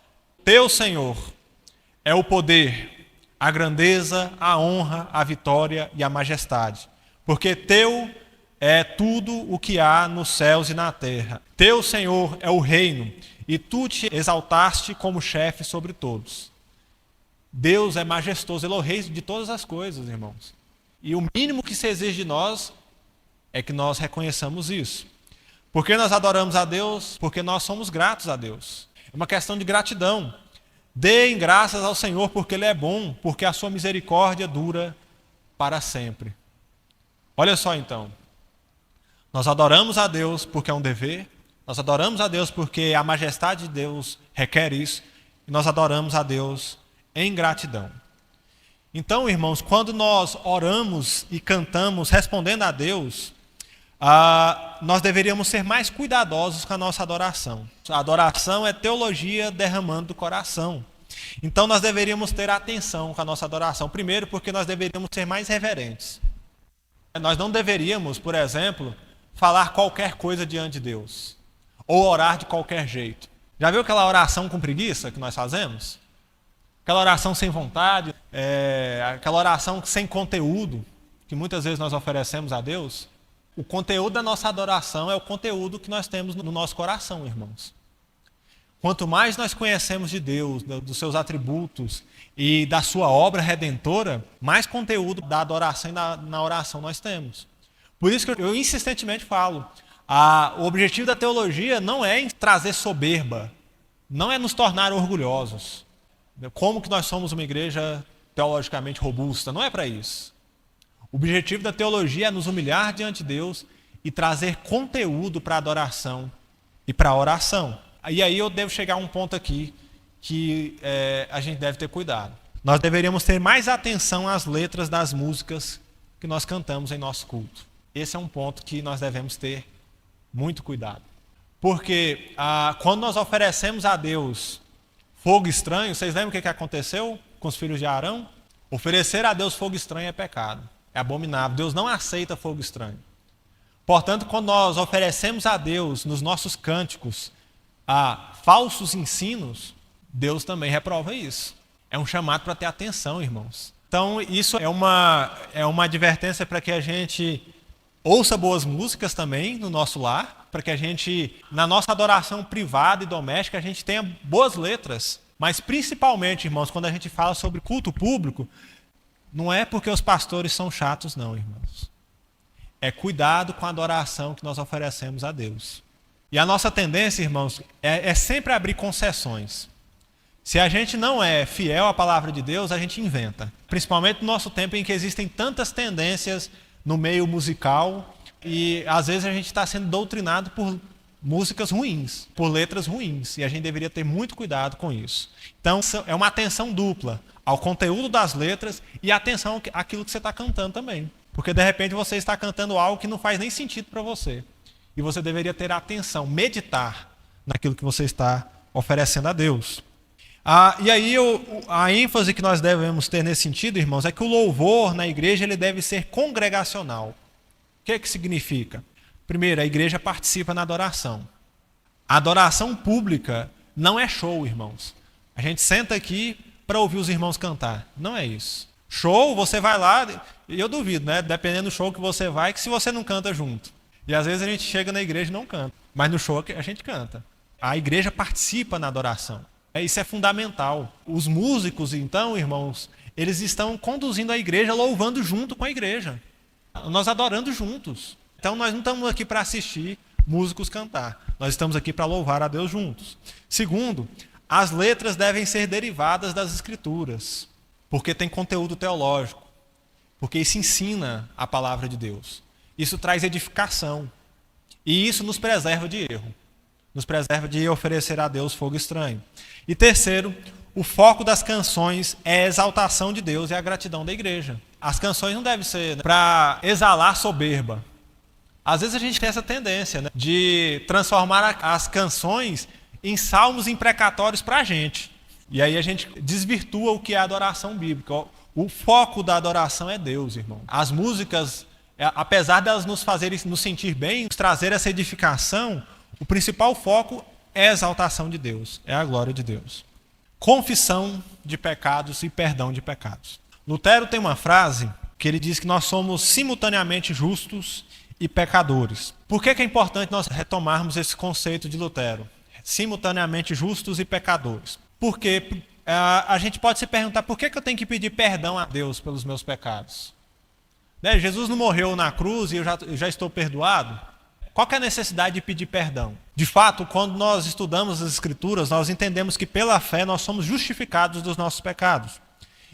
teu Senhor é o poder, a grandeza, a honra, a vitória e a majestade. Porque teu é tudo o que há nos céus e na terra. Teu Senhor é o reino, e tu te exaltaste como chefe sobre todos. Deus é majestoso, Ele é o rei de todas as coisas, irmãos. E o mínimo que se exige de nós é que nós reconheçamos isso. Por que nós adoramos a Deus? Porque nós somos gratos a Deus. É uma questão de gratidão. Deem graças ao Senhor porque Ele é bom, porque a sua misericórdia dura para sempre. Olha só então, nós adoramos a Deus porque é um dever, nós adoramos a Deus porque a majestade de Deus requer isso, e nós adoramos a Deus em gratidão. Então, irmãos, quando nós oramos e cantamos respondendo a Deus, nós deveríamos ser mais cuidadosos com a nossa adoração. A adoração é teologia derramando do coração. Então nós deveríamos ter atenção com a nossa adoração. Primeiro, porque nós deveríamos ser mais reverentes. Nós não deveríamos, por exemplo, falar qualquer coisa diante de Deus. Ou orar de qualquer jeito. Já viu aquela oração com preguiça que nós fazemos? Aquela oração sem vontade, aquela oração sem conteúdo, que muitas vezes nós oferecemos a Deus. O conteúdo da nossa adoração é o conteúdo que nós temos no nosso coração, irmãos. Quanto mais nós conhecemos de Deus, dos seus atributos e da sua obra redentora, mais conteúdo da adoração e na oração nós temos. Por isso que eu insistentemente falo, o objetivo da teologia não é trazer soberba, não é nos tornar orgulhosos. Como que nós somos uma igreja teologicamente robusta? Não é para isso. O objetivo da teologia é nos humilhar diante de Deus e trazer conteúdo para a adoração e para a oração. E aí eu devo chegar a um ponto aqui que a gente deve ter cuidado. Nós deveríamos ter mais atenção às letras das músicas que nós cantamos em nosso culto. Esse é um ponto que nós devemos ter muito cuidado. Porque quando nós oferecemos a Deus fogo estranho, vocês lembram o que aconteceu com os filhos de Arão? Oferecer a Deus fogo estranho é pecado. É abominável. Deus não aceita fogo estranho. Portanto, quando nós oferecemos a Deus nos nossos cânticos falsos ensinos, Deus também reprova isso. É um chamado para ter atenção, irmãos. Então, isso é uma advertência para que a gente ouça boas músicas também no nosso lar, para que a gente, na nossa adoração privada e doméstica, a gente tenha boas letras. Mas principalmente, irmãos, quando a gente fala sobre culto público, Não é porque os pastores são chatos, não, irmãos. É cuidado com a adoração que nós oferecemos a Deus. E a nossa tendência, irmãos, é sempre abrir concessões. Se a gente não é fiel à palavra de Deus, a gente inventa. Principalmente no nosso tempo em que existem tantas tendências no meio musical e às vezes a gente está sendo doutrinado por músicas ruins, por letras ruins. E a gente deveria ter muito cuidado com isso. Então, é uma atenção dupla ao conteúdo das letras e atenção àquilo que você está cantando também. Porque de repente você está cantando algo que não faz nem sentido para você. E você deveria ter atenção, meditar naquilo que você está oferecendo a Deus. E aí a ênfase que nós devemos ter nesse sentido, irmãos, é que o louvor na igreja ele deve ser congregacional. O que significa? Primeiro, a igreja participa na adoração. A adoração pública não é show, irmãos. A gente senta aqui para ouvir os irmãos cantar. Não é isso. Show, você vai lá, e eu duvido, né? Dependendo do show que você vai, que se você não canta junto. E às vezes a gente chega na igreja e não canta. Mas no show a gente canta. A igreja participa na adoração. Isso é fundamental. Os músicos, então, irmãos, eles estão conduzindo a igreja, louvando junto com a igreja. Nós adorando juntos. Então nós não estamos aqui para assistir músicos cantar. Nós estamos aqui para louvar a Deus juntos. Segundo, as letras devem ser derivadas das Escrituras, porque tem conteúdo teológico, porque isso ensina a palavra de Deus. Isso traz edificação. E isso nos preserva de erro. Nos preserva de oferecer a Deus fogo estranho. E terceiro, o foco das canções é a exaltação de Deus e a gratidão da igreja. As canções não devem ser para exalar soberba. Às vezes a gente tem essa tendência, né, de transformar as canções em salmos imprecatórios para a gente. E aí a gente desvirtua o que é a adoração bíblica. O foco da adoração é Deus, irmão. As músicas, apesar delas nos fazerem nos sentir bem, nos trazer essa edificação, o principal foco é a exaltação de Deus, é a glória de Deus. Confissão de pecados e perdão de pecados. Lutero tem uma frase que ele diz que nós somos simultaneamente justos e pecadores. Por que é importante nós retomarmos esse conceito de Lutero? Simultaneamente justos e pecadores. Porque a gente pode se perguntar por que eu tenho que pedir perdão a Deus pelos meus pecados? Né? Jesus não morreu na cruz e eu já estou perdoado? Qual que é a necessidade de pedir perdão? De fato, quando nós estudamos as Escrituras, nós entendemos que pela fé nós somos justificados dos nossos pecados.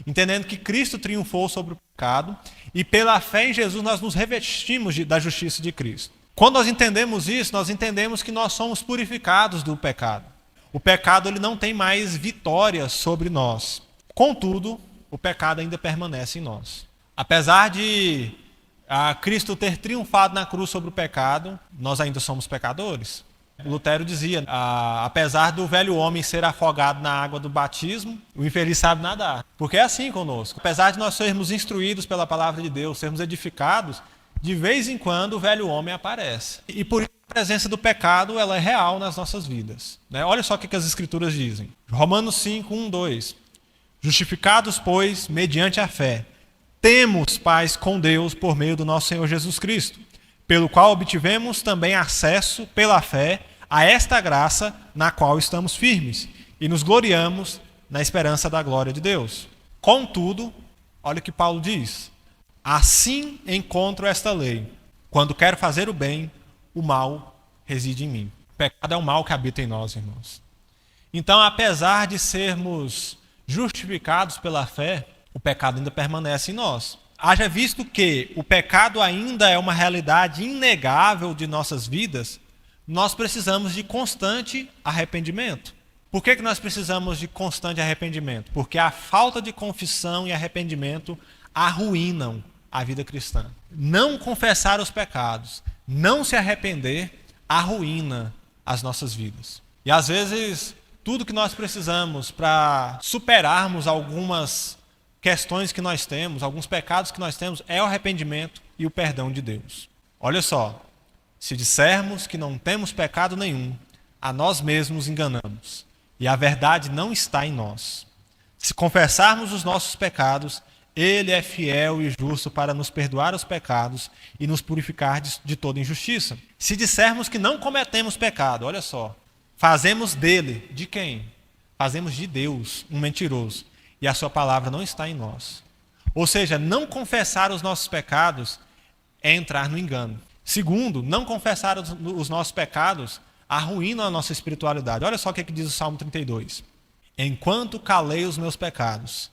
Entendendo que Cristo triunfou sobre o pecado e pela fé em Jesus nós nos revestimos da justiça de Cristo. Quando nós entendemos isso, nós entendemos que nós somos purificados do pecado. O pecado ele não tem mais vitória sobre nós. Contudo, o pecado ainda permanece em nós. Apesar de Cristo ter triunfado na cruz sobre o pecado, nós ainda somos pecadores. Lutero dizia, apesar do velho homem ser afogado na água do batismo, o infeliz sabe nadar. Porque é assim conosco. Apesar de nós sermos instruídos pela palavra de Deus, sermos edificados, de vez em quando o velho homem aparece. E por isso a presença do pecado ela é real nas nossas vidas. Né? Olha só o que as Escrituras dizem. Romanos 5, 1, 2. Justificados, pois, mediante a fé, temos paz com Deus por meio do nosso Senhor Jesus Cristo, pelo qual obtivemos também acesso pela fé a esta graça na qual estamos firmes e nos gloriamos na esperança da glória de Deus. Contudo, olha o que Paulo diz: assim encontro esta lei: quando quero fazer o bem, o mal reside em mim. O pecado é o mal que habita em nós, irmãos. Então, apesar de sermos justificados pela fé, o pecado ainda permanece em nós. Haja visto que o pecado ainda é uma realidade inegável de nossas vidas, nós precisamos de constante arrependimento. Por que nós precisamos de constante arrependimento? Porque a falta de confissão e arrependimento arruinam a vida cristã. Não confessar os pecados, não se arrepender, arruína as nossas vidas. E às vezes, tudo que nós precisamos para superarmos algumas questões que nós temos, alguns pecados que nós temos, é o arrependimento e o perdão de Deus. Olha só, se dissermos que não temos pecado nenhum, a nós mesmos enganamos, e a verdade não está em nós. Se confessarmos os nossos pecados, Ele é fiel e justo para nos perdoar os pecados e nos purificar de toda injustiça. Se dissermos que não cometemos pecado, olha só, fazemos dele, de quem? Fazemos de Deus um mentiroso, e a sua palavra não está em nós. Ou seja, não confessar os nossos pecados é entrar no engano. Segundo, não confessar os nossos pecados arruína a nossa espiritualidade. Olha só o que diz o Salmo 32. Enquanto calei os meus pecados,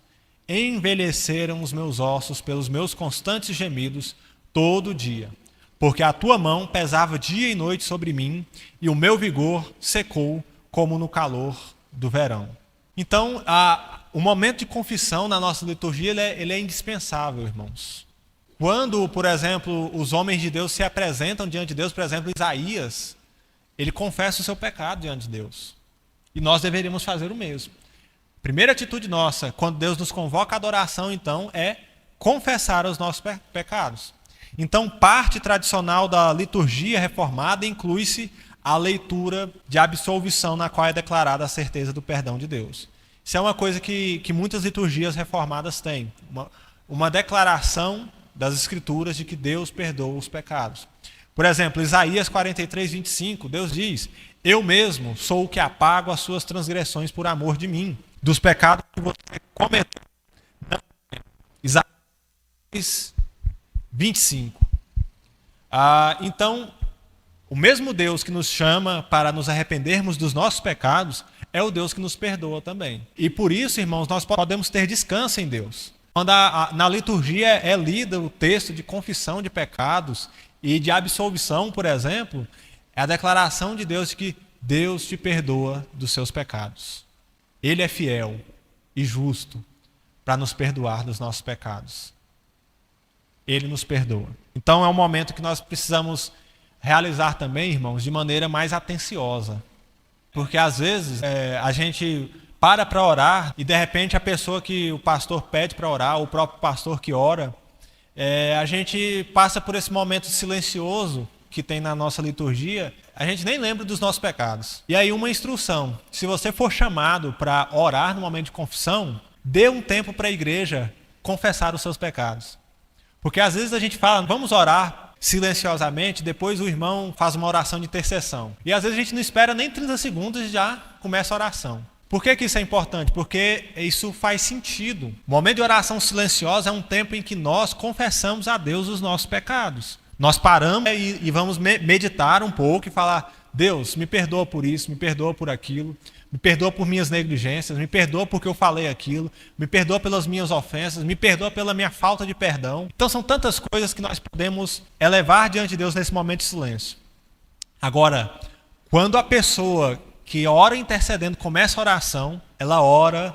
envelheceram os meus ossos pelos meus constantes gemidos todo dia. Porque a tua mão pesava dia e noite sobre mim, e o meu vigor secou como no calor do verão. Então, o momento de confissão na nossa liturgia ele é indispensável, irmãos. Quando, por exemplo, os homens de Deus se apresentam diante de Deus, por exemplo, Isaías, ele confessa o seu pecado diante de Deus. E nós deveríamos fazer o mesmo. Primeira atitude nossa, quando Deus nos convoca à adoração, então, é confessar os nossos pecados. Então, parte tradicional da liturgia reformada inclui-se a leitura de absolvição, na qual é declarada a certeza do perdão de Deus. Isso é uma coisa que muitas liturgias reformadas têm. Uma declaração das Escrituras de que Deus perdoa os pecados. Por exemplo, Isaías 43, 25, Deus diz: eu mesmo sou o que apago as suas transgressões por amor de mim, dos pecados que você cometeu. Isaías 25. Então, o mesmo Deus que nos chama para nos arrependermos dos nossos pecados é o Deus que nos perdoa também. E por isso, irmãos, nós podemos ter descanso em Deus. Quando na liturgia é lido o texto de confissão de pecados e de absolvição, por exemplo, é a declaração de Deus de que Deus te perdoa dos seus pecados. Ele é fiel e justo para nos perdoar dos nossos pecados. Ele nos perdoa. Então é um momento que nós precisamos realizar também, irmãos, de maneira mais atenciosa. Porque às vezes a gente para orar e de repente a pessoa que o pastor pede para orar, o próprio pastor que ora, a gente passa por esse momento silencioso que tem na nossa liturgia, a gente nem lembra dos nossos pecados. E aí uma instrução: se você for chamado para orar no momento de confissão, dê um tempo para a igreja confessar os seus pecados. Porque às vezes a gente fala, vamos orar silenciosamente, depois o irmão faz uma oração de intercessão. E às vezes a gente não espera nem 30 segundos e já começa a oração. Por que isso é importante? Porque isso faz sentido. O momento de oração silenciosa é um tempo em que nós confessamos a Deus os nossos pecados. Nós paramos e vamos meditar um pouco e falar: Deus, me perdoa por isso, me perdoa por aquilo, me perdoa por minhas negligências, me perdoa porque eu falei aquilo, me perdoa pelas minhas ofensas, me perdoa pela minha falta de perdão. Então são tantas coisas que nós podemos elevar diante de Deus nesse momento de silêncio. Agora, quando a pessoa que ora intercedendo começa a oração, ela ora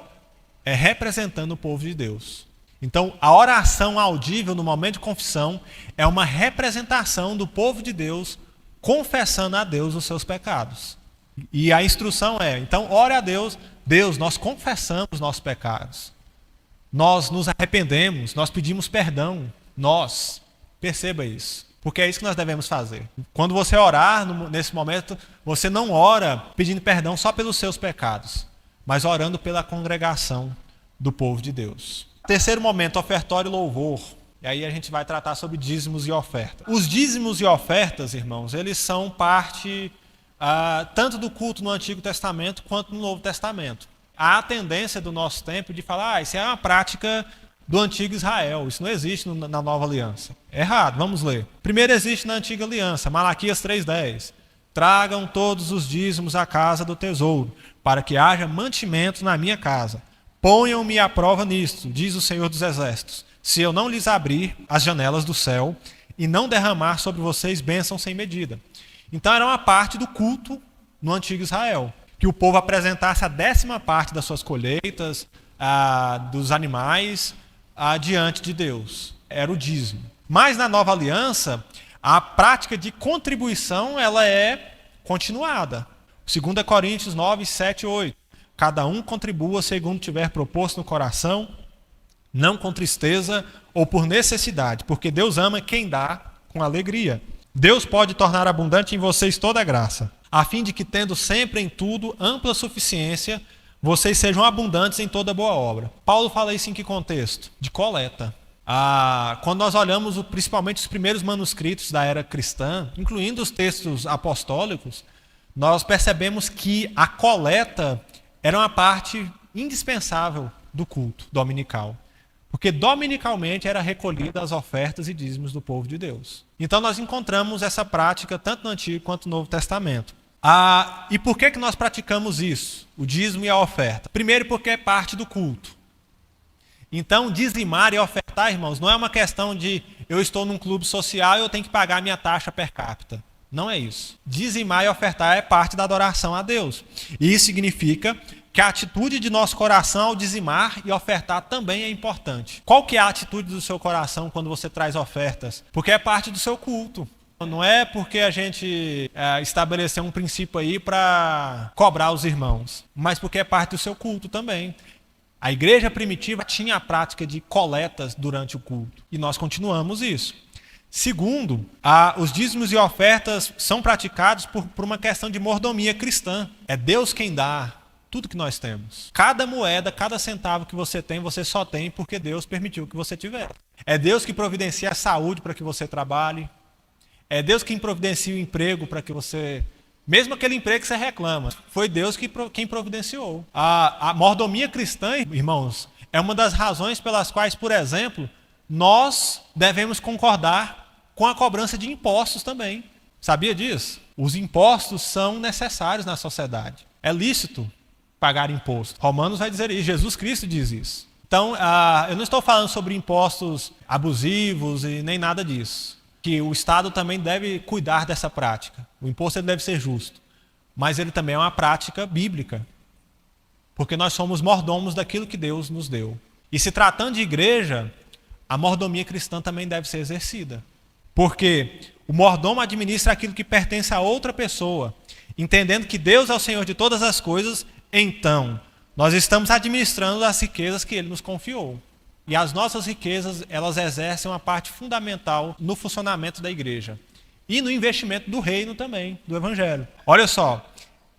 representando o povo de Deus. Então, a oração audível no momento de confissão é uma representação do povo de Deus confessando a Deus os seus pecados. E a instrução é: então, ore a Deus. Deus, nós confessamos nossos pecados. Nós nos arrependemos, nós pedimos perdão. Perceba isso. Porque é isso que nós devemos fazer. Quando você orar, nesse momento, você não ora pedindo perdão só pelos seus pecados, mas orando pela congregação do povo de Deus. Terceiro momento, ofertório e louvor. E aí a gente vai tratar sobre dízimos e ofertas. Os dízimos e ofertas, irmãos, eles são parte tanto do culto no Antigo Testamento quanto no Novo Testamento. Há a tendência do nosso tempo de falar: isso é uma prática do Antigo Israel, isso não existe na Nova Aliança. Errado, vamos ler. Primeiro existe na Antiga Aliança, Malaquias 3,10. Tragam todos os dízimos à casa do tesouro, para que haja mantimento na minha casa. Ponham-me à prova nisto, diz o Senhor dos Exércitos, se eu não lhes abrir as janelas do céu e não derramar sobre vocês bênçãos sem medida. Então era uma parte do culto no Antigo Israel, que o povo apresentasse a 10ª parte das suas colheitas, dos animais, diante de Deus. Era o dízimo. Mas na Nova Aliança, a prática de contribuição ela é continuada. 2 Coríntios 9, 7 e 8. Cada um contribua segundo tiver proposto no coração, não com tristeza ou por necessidade, porque Deus ama quem dá com alegria. Deus pode tornar abundante em vocês toda a graça, a fim de que, tendo sempre em tudo ampla suficiência, vocês sejam abundantes em toda boa obra. Paulo fala isso em que contexto? De coleta. Quando nós olhamos principalmente os primeiros manuscritos da era cristã, incluindo os textos apostólicos, nós percebemos que a coleta era uma parte indispensável do culto dominical. Porque dominicalmente era recolhida as ofertas e dízimos do povo de Deus. Então nós encontramos essa prática tanto no Antigo quanto no Novo Testamento. E por que nós praticamos isso? O dízimo e a oferta. Primeiro, porque é parte do culto. Então, dizimar e ofertar, irmãos, não é uma questão de eu estou num clube social e eu tenho que pagar a minha taxa per capita. Não é isso. Dizimar e ofertar é parte da adoração a Deus. E isso significa que a atitude de nosso coração ao dizimar e ofertar também é importante. Qual que é a atitude do seu coração quando você traz ofertas? Porque é parte do seu culto. Não é porque a gente estabeleceu um princípio aí para cobrar os irmãos, mas porque é parte do seu culto também. A igreja primitiva tinha a prática de coletas durante o culto, e nós continuamos isso. Segundo, os dízimos e ofertas são praticados por uma questão de mordomia cristã. É Deus quem dá tudo que nós temos. Cada moeda, cada centavo que você tem, você só tem porque Deus permitiu que você tivesse. É Deus que providencia a saúde para que você trabalhe. É Deus quem providencia o emprego para que você... Mesmo aquele emprego que você reclama, foi Deus quem providenciou. A mordomia cristã, irmãos, é uma das razões pelas quais, por exemplo, nós devemos concordar com a cobrança de impostos também. Sabia disso? Os impostos são necessários na sociedade. É lícito pagar imposto. Romanos vai dizer isso, Jesus Cristo diz isso. Então, eu não estou falando sobre impostos abusivos e nem nada disso. Que o Estado também deve cuidar dessa prática. O imposto ele deve ser justo. Mas ele também é uma prática bíblica. Porque nós somos mordomos daquilo que Deus nos deu. E se tratando de igreja, a mordomia cristã também deve ser exercida. Porque o mordomo administra aquilo que pertence a outra pessoa. Entendendo que Deus é o Senhor de todas as coisas, então nós estamos administrando as riquezas que Ele nos confiou. E as nossas riquezas, elas exercem uma parte fundamental no funcionamento da igreja. E no investimento do reino também, do evangelho. Olha só,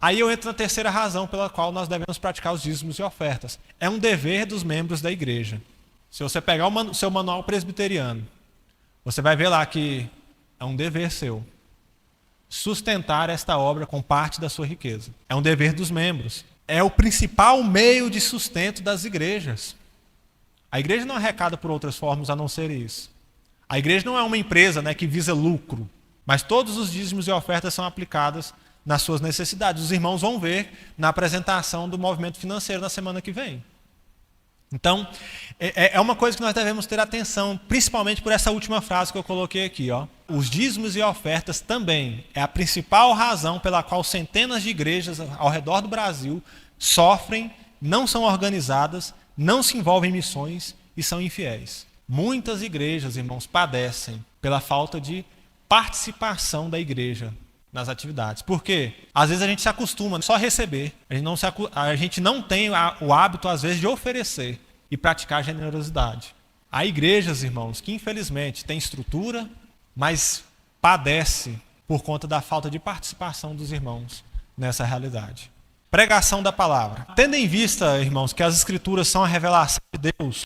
aí eu entro na terceira razão pela qual nós devemos praticar os dízimos e ofertas. É um dever dos membros da igreja. Se você pegar o seu manual presbiteriano, você vai ver lá que é um dever seu sustentar esta obra com parte da sua riqueza. É um dever dos membros. É o principal meio de sustento das igrejas. A igreja não é arrecada por outras formas a não ser isso. A igreja não é uma empresa, né, que visa lucro, mas todos os dízimos e ofertas são aplicadas nas suas necessidades. Os irmãos vão ver na apresentação do movimento financeiro na semana que vem. Então, é uma coisa que nós devemos ter atenção, principalmente por essa última frase que eu coloquei aqui. Os dízimos e ofertas também é a principal razão pela qual centenas de igrejas ao redor do Brasil sofrem, não são organizadas, não se envolvem em missões e são infiéis. Muitas igrejas, irmãos, padecem pela falta de participação da igreja nas atividades. Por quê? Às vezes a gente se acostuma só a receber. A gente não tem o hábito, às vezes, de oferecer e praticar generosidade. Há igrejas, irmãos, que infelizmente têm estrutura, mas padece por conta da falta de participação dos irmãos nessa realidade. Pregação da palavra. Tendo em vista, irmãos, que as escrituras são a revelação de Deus,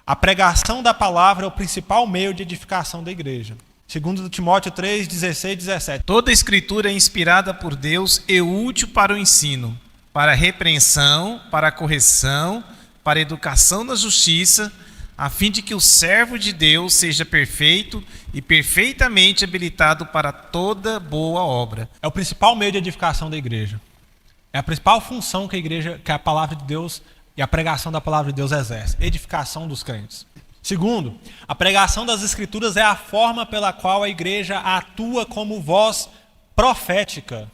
a pregação da palavra é o principal meio de edificação da igreja. Segundo Timóteo 3, 16 e 17. Toda escritura é inspirada por Deus e útil para o ensino, para a repreensão, para a correção, para a educação na justiça, a fim de que o servo de Deus seja perfeito e perfeitamente habilitado para toda boa obra. É o principal meio de edificação da igreja. É a principal função que a palavra de Deus e a pregação da palavra de Deus exerce. Edificação dos crentes. Segundo, a pregação das escrituras é a forma pela qual a igreja atua como voz profética,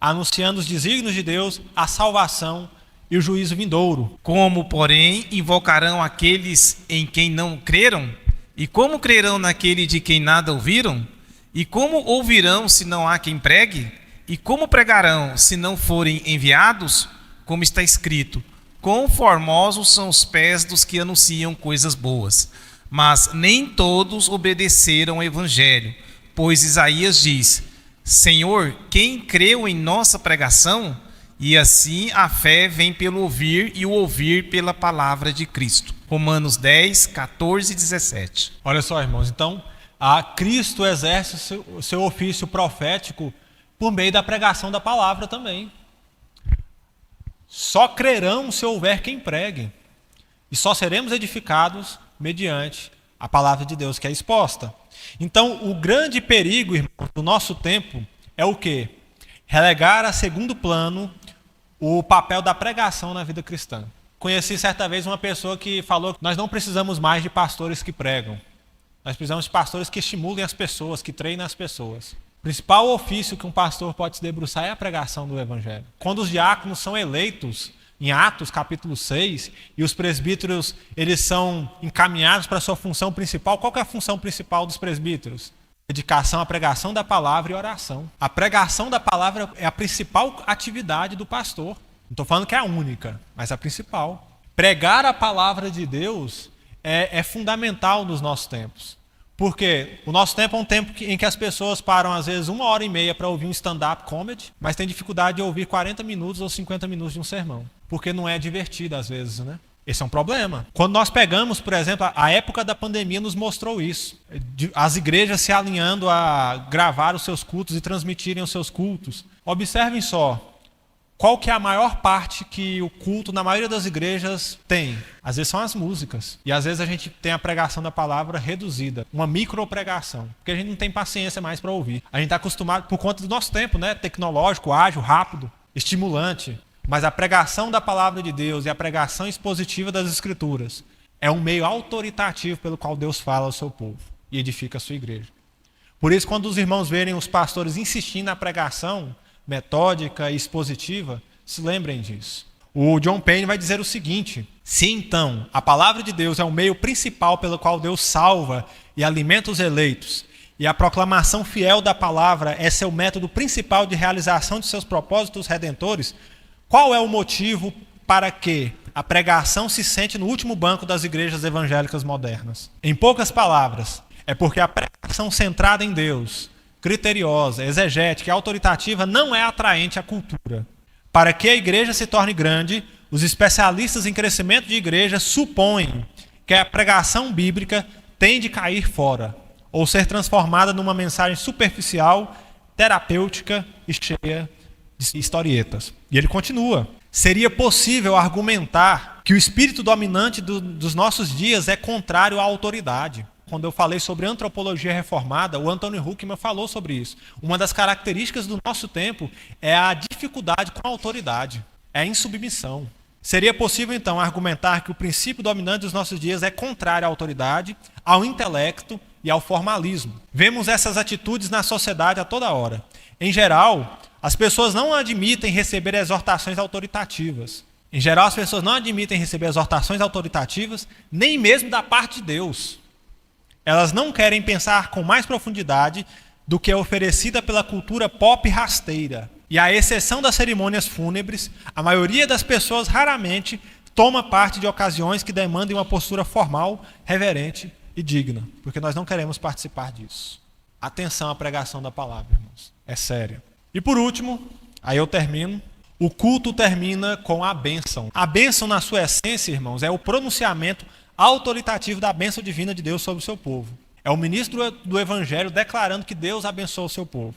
anunciando os desígnios de Deus, a salvação e o juízo vindouro. Como, porém, invocarão aqueles em quem não creram? E como crerão naquele de quem nada ouviram? E como ouvirão se não há quem pregue? E como pregarão se não forem enviados? Como está escrito: quão formosos são os pés dos que anunciam coisas boas. Mas nem todos obedeceram ao evangelho, pois Isaías diz: Senhor, quem creu em nossa pregação? E assim a fé vem pelo ouvir, e o ouvir pela palavra de Cristo. Romanos 10, 14 e 17. Olha só, irmãos, então, Cristo exerce o seu ofício profético por meio da pregação da palavra também. Só crerão se houver quem pregue. E só seremos edificados mediante a palavra de Deus que é exposta. Então, o grande perigo, irmão, do nosso tempo é o quê? Relegar a segundo plano o papel da pregação na vida cristã. Conheci certa vez uma pessoa que falou que nós não precisamos mais de pastores que pregam. Nós precisamos de pastores que estimulem as pessoas, que treinem as pessoas. O principal ofício que um pastor pode se debruçar é a pregação do evangelho. Quando os diáconos são eleitos, em Atos capítulo 6, e os presbíteros eles são encaminhados para a sua função principal, qual que é a função principal dos presbíteros? Dedicação à pregação da palavra e oração. A pregação da palavra é a principal atividade do pastor. Não estou falando que é a única, mas a principal. Pregar a palavra de Deus é fundamental nos nossos tempos. Porque o nosso tempo é um tempo em que as pessoas param, às vezes, 1h30 para ouvir um stand-up comedy, mas tem dificuldade de ouvir 40 minutos ou 50 minutos de um sermão. Porque não é divertido, às vezes, né? Esse é um problema. Quando nós pegamos, por exemplo, a época da pandemia nos mostrou isso. As igrejas se alinhando a gravar os seus cultos e transmitirem os seus cultos. Observem só. Qual que é a maior parte que o culto, na maioria das igrejas, tem? Às vezes são as músicas. E às vezes a gente tem a pregação da palavra reduzida. Uma micropregação. Porque a gente não tem paciência mais para ouvir. A gente está acostumado, por conta do nosso tempo, né? Tecnológico, ágil, rápido, estimulante. Mas a pregação da palavra de Deus e a pregação expositiva das Escrituras é um meio autoritativo pelo qual Deus fala ao seu povo e edifica a sua igreja. Por isso, quando os irmãos verem os pastores insistindo na pregação metódica e expositiva, se lembrem disso. O John Payne vai dizer o seguinte: se então a palavra de Deus é o meio principal pelo qual Deus salva e alimenta os eleitos, e a proclamação fiel da palavra é seu método principal de realização de seus propósitos redentores, qual é o motivo para que a pregação se sente no último banco das igrejas evangélicas modernas? Em poucas palavras, é porque a pregação centrada em Deus, criteriosa, exegética e autoritativa não é atraente à cultura. Para que a igreja se torne grande, os especialistas em crescimento de igreja supõem que a pregação bíblica tem de cair fora, ou ser transformada numa mensagem superficial, terapêutica e cheia de historietas. E ele continua: seria possível argumentar que o espírito dominante dos nossos dias é contrário à autoridade. Quando eu falei sobre antropologia reformada, o Anthony Huckman falou sobre isso. Uma das características do nosso tempo é a dificuldade com a autoridade, é a insubmissão. Seria possível, então, argumentar que o princípio dominante dos nossos dias é contrário à autoridade, ao intelecto e ao formalismo. Vemos essas atitudes na sociedade a toda hora. Em geral, as pessoas não admitem receber exortações autoritativas. Em geral, as pessoas não admitem receber exortações autoritativas, nem mesmo da parte de Deus. Elas não querem pensar com mais profundidade do que é oferecida pela cultura pop rasteira. E à exceção das cerimônias fúnebres, a maioria das pessoas raramente toma parte de ocasiões que demandem uma postura formal, reverente e digna, porque nós não queremos participar disso. Atenção à pregação da palavra, irmãos. É sério. E por último, aí eu termino, o culto termina com a bênção. A bênção, na sua essência, irmãos, é o pronunciamento autoritativo da bênção divina de Deus sobre o seu povo. É o ministro do Evangelho declarando que Deus abençoa o seu povo.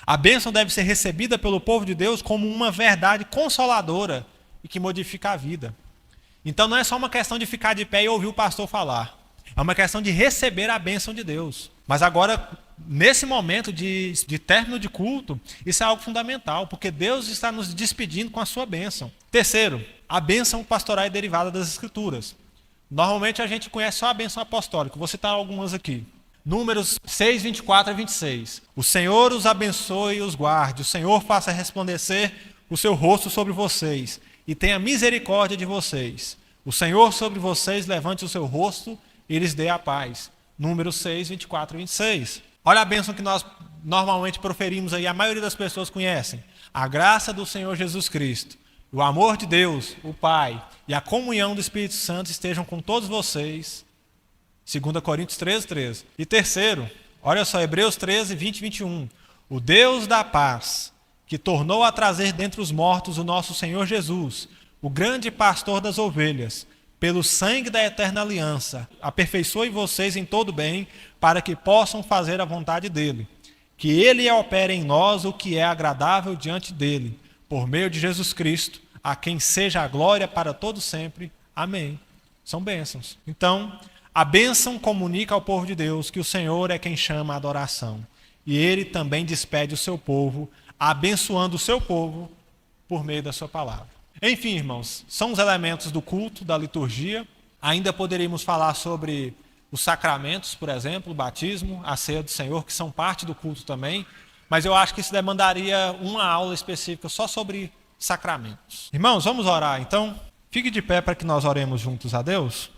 A bênção deve ser recebida pelo povo de Deus como uma verdade consoladora e que modifica a vida. Então não é só uma questão de ficar de pé e ouvir o pastor falar. É uma questão de receber a bênção de Deus. Mas agora, nesse momento de término de culto, isso é algo fundamental, porque Deus está nos despedindo com a sua bênção. Terceiro, a bênção pastoral é derivada das Escrituras. Normalmente a gente conhece só a bênção apostólica. Vou citar algumas aqui. Números 6, 24 a 26. O Senhor os abençoe e os guarde. O Senhor faça resplandecer o seu rosto sobre vocês e tenha misericórdia de vocês. O Senhor sobre vocês levante o seu rosto e lhes dê a paz. Números 6, 24 e 26. Olha a bênção que nós normalmente proferimos aí, a maioria das pessoas conhecem. A graça do Senhor Jesus Cristo, o amor de Deus, o Pai, e a comunhão do Espírito Santo estejam com todos vocês. 2 Coríntios 13, 13. E terceiro, olha só, Hebreus 13, 20 e 21. O Deus da paz, que tornou a trazer dentre os mortos o nosso Senhor Jesus, o grande pastor das ovelhas, pelo sangue da eterna aliança, aperfeiçoe vocês em todo bem, para que possam fazer a vontade dele. Que ele opere em nós o que é agradável diante dele, por meio de Jesus Cristo, a quem seja a glória para todo sempre. Amém. São bênçãos. Então, A bênção comunica ao povo de Deus que o Senhor é quem chama a adoração. E ele também despede o seu povo, abençoando o seu povo por meio da sua palavra. Enfim, irmãos, são os elementos do culto, da liturgia. Ainda poderíamos falar sobre os sacramentos, por exemplo, o batismo, a ceia do Senhor, que são parte do culto também. Mas eu acho que isso demandaria uma aula específica só sobre sacramentos. Irmãos, vamos orar então? Fique de pé para que nós oremos juntos a Deus.